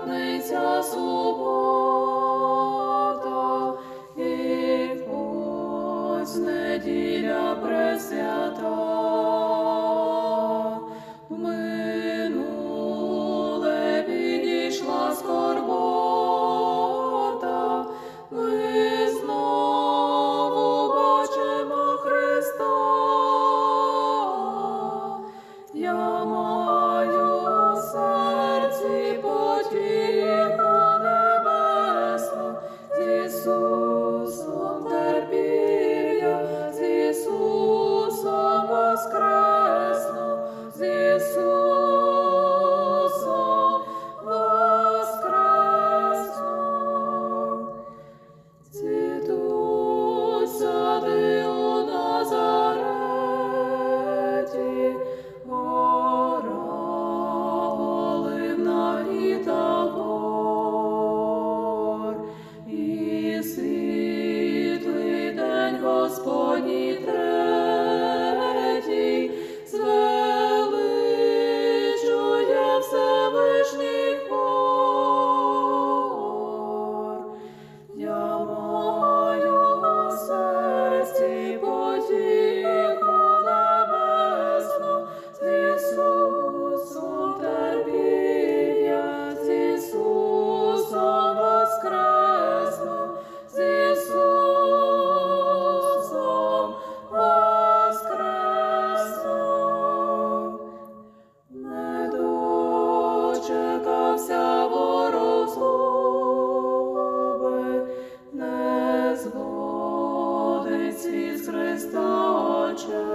п'ятниця, субота, і ось неділя пресвята. В минуле відійшла скорбота, ми знову бачимо Христа. Я маю в серці потіху небесну, з Ісусом терпів я, з Ісусом воскресну, з Ісусом воскресну. Цвітуть сади у Назареті, гора оливна і Тавор, і світлий день Господній третій звеличує Всевишній хор. Я маю в серці потіху небесну, з Ісусом терпів я, з Ісусом воскресну, з Ісусом воскресну. Не дочекався ворог злоби, не зводить світ з Христа очей.